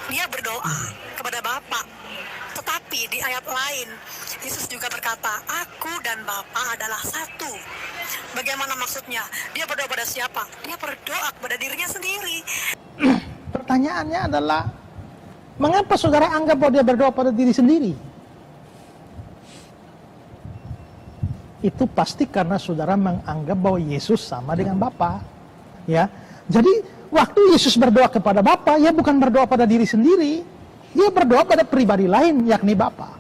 Dia berdoa kepada Bapa. Tetapi di ayat lain, Yesus juga berkata, aku dan Bapa adalah satu. Bagaimana maksudnya? Dia berdoa pada siapa? Dia berdoa kepada dirinya sendiri. Pertanyaannya adalah, mengapa saudara anggap bahwa dia berdoa pada diri sendiri? Itu pasti karena saudara menganggap bahwa Yesus sama dengan Bapa. Ya, jadi waktu Yesus berdoa kepada Bapa, ya bukan berdoa pada diri sendiri, dia berdoa pada pribadi lain, yakni Bapa.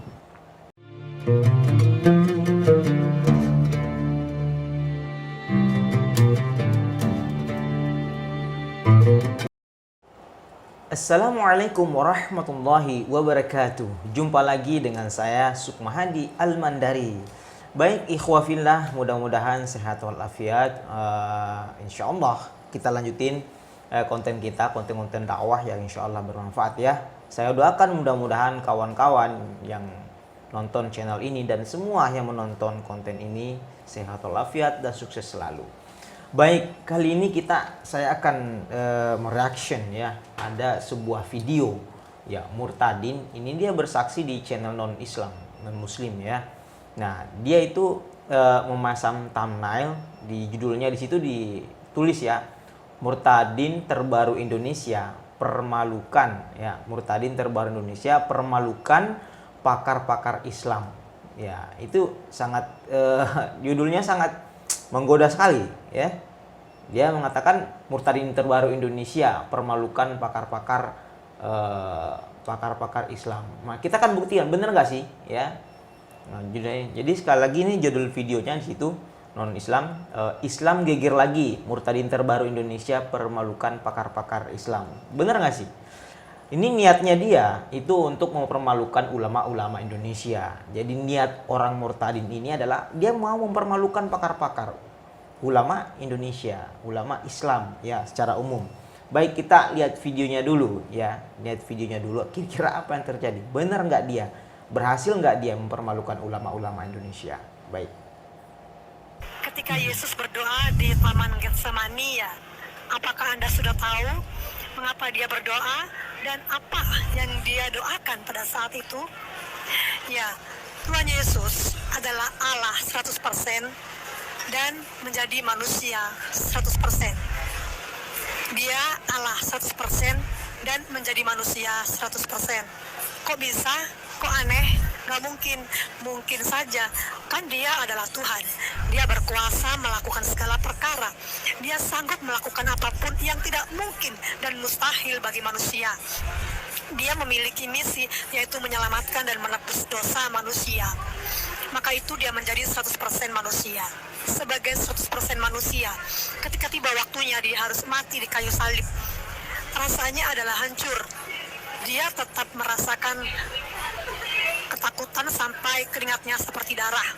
Assalamualaikum warahmatullahi wabarakatuh. Jumpa lagi dengan saya Sukmahadi Al-Mandari. Baik ikhwafillah, mudah-mudahan sehat walafiat. Insyaallah kita lanjutin konten kita, konten-konten dakwah yang insyaallah bermanfaat ya. Saya doakan mudah-mudahan kawan-kawan yang nonton channel ini dan semua yang menonton konten ini sehat walafiat dan sukses selalu. Baik, kali ini saya akan mereaction ya. Ada sebuah video ya, Murtadin. Ini dia bersaksi di channel non-Islam, non-Muslim ya. Nah, dia itu memasang thumbnail, di judulnya di situ ditulis ya, Murtadin terbaru Indonesia permalukan ya. Murtadin terbaru Indonesia permalukan pakar-pakar Islam. Ya, itu sangat judulnya sangat menggoda sekali ya. Dia mengatakan Murtadin terbaru Indonesia permalukan pakar-pakar pakar-pakar Islam. Nah, kita akan buktikan bener nggak sih ya. Nah, jadi sekali lagi ini judul videonya di situ non Islam, Islam geger lagi, Murtadin terbaru Indonesia permalukan pakar-pakar Islam. Bener nggak sih? Ini niatnya dia itu untuk mempermalukan ulama-ulama Indonesia. Jadi niat orang Murtadin ini adalah dia mau mempermalukan pakar-pakar ulama Indonesia, ulama Islam ya secara umum. Baik, kita lihat videonya dulu ya. Lihat videonya dulu, kira-kira apa yang terjadi? Benar nggak dia? Berhasil nggak dia mempermalukan ulama-ulama Indonesia? Baik. Ketika Yesus berdoa di Taman Getsemani ya, apakah Anda sudah tahu mengapa dia berdoa dan apa yang dia doakan pada saat itu? Ya, Tuhan Yesus adalah Allah 100% dan menjadi manusia 100%. Dia Allah 100% dan menjadi manusia 100%. Kok bisa? Kok aneh? Gak mungkin. Mungkin saja. Kan dia adalah Tuhan. Dia berkuasa melakukan segala perkara. Dia sanggup melakukan apapun yang tidak mungkin dan mustahil bagi manusia. Dia memiliki misi, yaitu menyelamatkan dan menebus dosa manusia. Maka itu dia menjadi 100% manusia. Sebagai 100% manusia, ketika tiba waktunya dia harus mati di kayu salib, rasanya adalah hancur. Dia tetap merasakan ketakutan sampai keringatnya seperti darah.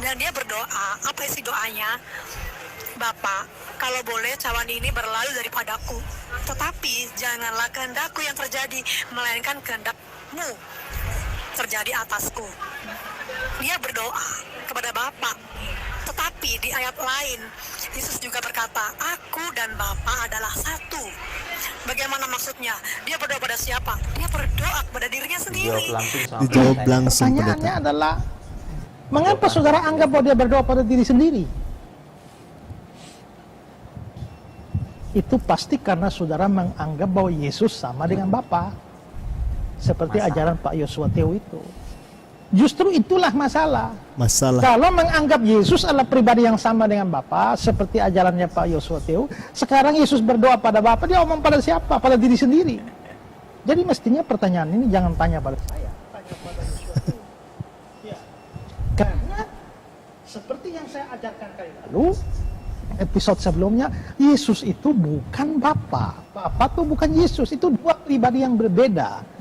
Dan dia berdoa, apa isi doanya? Bapa, kalau boleh cawan ini berlalu daripadaku, tetapi janganlah kehendakku yang terjadi, melainkan kehendak-Mu terjadi atasku. Dia berdoa kepada Bapa. Tetapi di ayat lain, Yesus juga berkata, aku dan Bapa adalah satu. Bagaimana maksudnya? Dia berdoa pada siapa? Dia berdoa kepada dirinya sendiri. Dijawab langsung. Pertanyaannya adalah, mengapa saudara anggap bahwa dia berdoa pada diri sendiri? Itu pasti karena saudara menganggap bahwa Yesus sama dengan Bapa, seperti ajaran Pak Yosua Teo itu. Justru itulah masalah. Kalau menganggap Yesus adalah pribadi yang sama dengan Bapa, seperti ajarannya Pak Yosua Teo, sekarang Yesus berdoa pada Bapa, dia omong pada siapa? Pada diri sendiri. Jadi mestinya pertanyaan ini jangan tanya pada saya, tanya pada Yosua Teo. Ya. Karena seperti yang saya ajarkan kali lalu, episode sebelumnya, Yesus itu bukan Bapa. Bapa itu bukan Yesus, itu dua pribadi yang berbeda.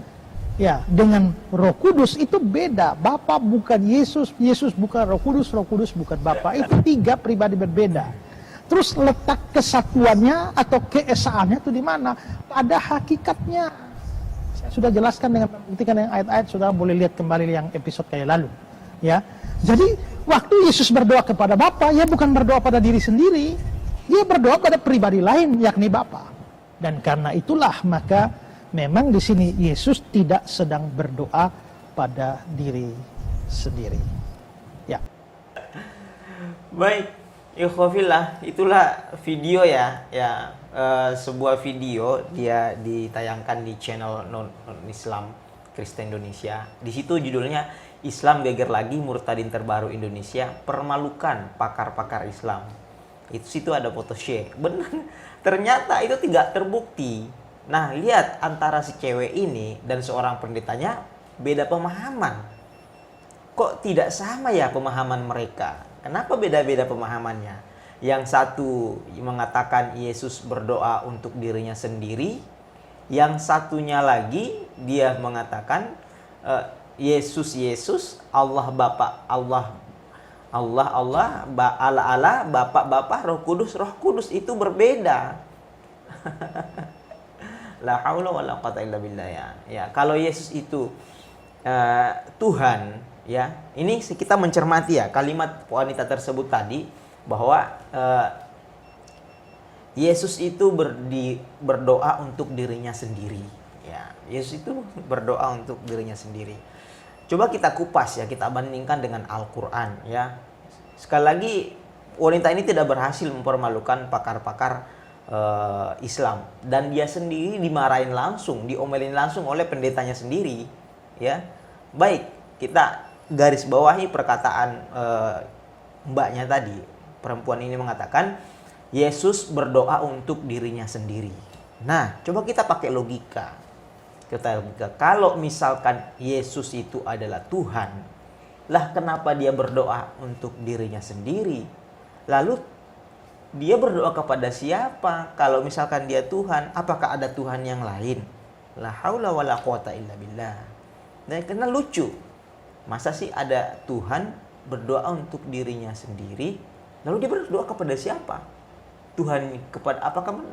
Ya, dengan Roh Kudus itu beda. Bapa bukan Yesus, Yesus bukan Roh Kudus bukan Bapa. Itu tiga pribadi berbeda. Terus letak kesatuannya atau keesaannya itu di mana? Pada hakikatnya. Saya sudah jelaskan dengan membuktikan yang ayat-ayat, saudara boleh lihat kembali yang episode kayak lalu. Ya. Jadi waktu Yesus berdoa kepada Bapa, ya bukan berdoa pada diri sendiri, dia berdoa pada pribadi lain, yakni Bapa. Dan karena itulah maka memang di sini Yesus tidak sedang berdoa pada diri sendiri. Ya. Baik, ikhwafillah, itulah video ya, sebuah video dia ditayangkan di channel non Islam Kristen Indonesia. Di situ judulnya Islam Geger Lagi, Murtadin Terbaru Indonesia Permalukan Pakar-Pakar Islam. Itu situ ada foto Syekh. Benar, ternyata itu tidak terbukti. Nah, lihat antara si cewek ini dan seorang pendetanya beda pemahaman. Kok tidak sama ya pemahaman mereka? Kenapa beda-beda pemahamannya? Yang satu mengatakan Yesus berdoa untuk dirinya sendiri, yang satunya lagi dia mengatakan Yesus Allah Bapa, Allah Bapak Roh Kudus itu berbeda. La haula wala quwata illa billah ya. Ya, kalau Yesus itu Tuhan ya. Ini kita mencermati ya kalimat wanita tersebut tadi bahwa Yesus itu berdoa untuk dirinya sendiri ya. Yesus itu berdoa untuk dirinya sendiri. Coba kita kupas ya, kita bandingkan dengan Al-Qur'an ya. Sekali lagi wanita ini tidak berhasil mempermalukan pakar-pakar Islam, dan dia sendiri dimarahin langsung, diomelin langsung oleh pendetanya sendiri ya. Baik, kita garis bawahi perkataan mbaknya tadi. Perempuan ini mengatakan Yesus berdoa untuk dirinya sendiri. Nah, coba kita pakai logika. Kalau misalkan Yesus itu adalah Tuhan, lah kenapa dia berdoa untuk dirinya sendiri? Lalu dia berdoa kepada siapa? Kalau misalkan dia Tuhan, apakah ada Tuhan yang lain? La haula wala quwata illa billah. Dan karena lucu, masa sih ada Tuhan berdoa untuk dirinya sendiri, lalu dia berdoa kepada siapa? Tuhan kepada apakah?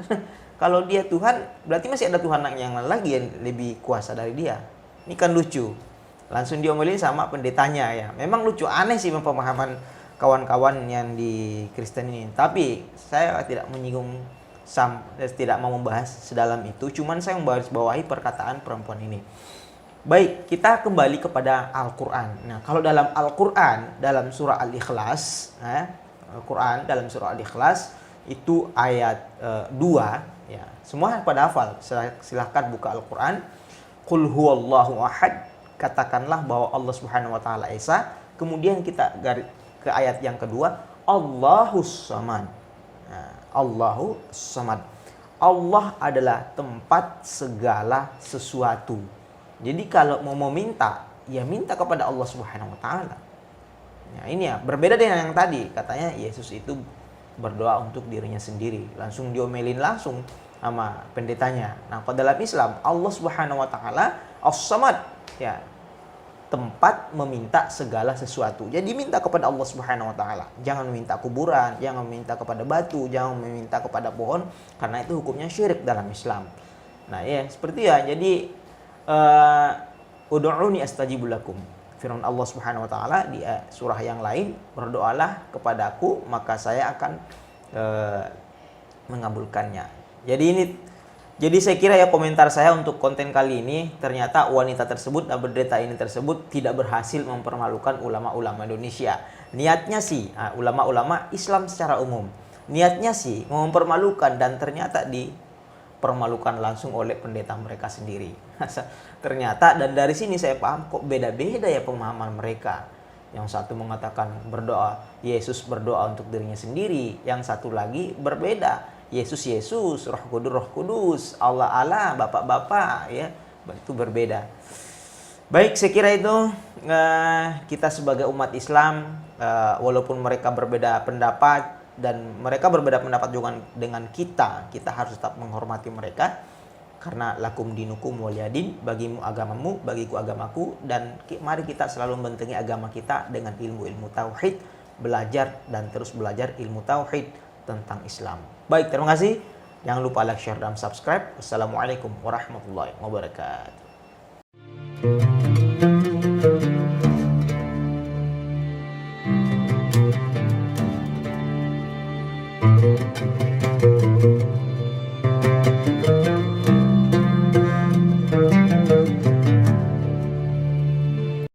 Kalau dia Tuhan, berarti masih ada Tuhan yang lagi yang lebih kuasa dari dia. Ini kan lucu. Langsung diomelin sama pendetanya ya. Memang lucu, aneh sih pemahaman kawan-kawan yang di Kristen ini. Tapi saya tidak menyinggung, tidak mau membahas sedalam itu. Cuman saya membawahi perkataan perempuan ini. Baik, kita kembali kepada Al-Quran. Nah, kalau dalam Al-Quran, dalam surah Al-Ikhlas, Al-Quran dalam surah Al-Ikhlas, itu ayat 2, ya. Semua pada hafal, silahkan buka Al-Quran. Qul huwallahu ahad, katakanlah bahwa Allah Subhanahu wa taala esa. Kemudian kita ke ayat yang kedua, Allahus Samad. Nah, Allahus Samad. Allah adalah tempat segala sesuatu. Jadi kalau mau meminta, ya minta kepada Allah Subhanahu wa taala. Ya, ini ya, berbeda dengan yang tadi, katanya Yesus itu berdoa untuk dirinya sendiri. Langsung diomelin langsung sama pendetanya. Nah, kalau dalam Islam, Allah Subhanahu wa taala As-Samad, ya, tempat meminta segala sesuatu. Jadi minta kepada Allah Subhanahu wa taala. Jangan meminta kuburan, jangan meminta kepada batu, jangan meminta kepada pohon, karena itu hukumnya syirik dalam Islam. Nah, ya, seperti ya. Jadi ud'uni astajib lakum. Firman Allah Subhanahu wa taala di surah yang lain, berdoalah kepadaku maka saya akan mengabulkannya. Jadi saya kira ya komentar saya untuk konten kali ini, ternyata wanita tersebut dan pendeta ini tersebut tidak berhasil mempermalukan ulama-ulama Indonesia. Niatnya sih ulama-ulama Islam secara umum. Niatnya sih mempermalukan, dan ternyata dipermalukan langsung oleh pendeta mereka sendiri. Ternyata, dan dari sini saya paham kok beda-beda ya pemahaman mereka. Yang satu mengatakan berdoa, Yesus berdoa untuk dirinya sendiri. Yang satu lagi berbeda, Yesus, Roh Kudus, Allah, Bapak, ya, itu berbeda. Baik, saya kira itu kita sebagai umat Islam, walaupun mereka berbeda pendapat dan mereka berbeda pendapat juga dengan kita harus tetap menghormati mereka. Karena lakum dinukum waliyadin, bagimu agamamu, bagiku agamaku, dan mari kita selalu membentengi agama kita dengan ilmu-ilmu tauhid, belajar dan terus belajar ilmu tauhid tentang Islam. Baik, terima kasih. Jangan lupa like, share, dan subscribe. Wassalamualaikum warahmatullahi wabarakatuh.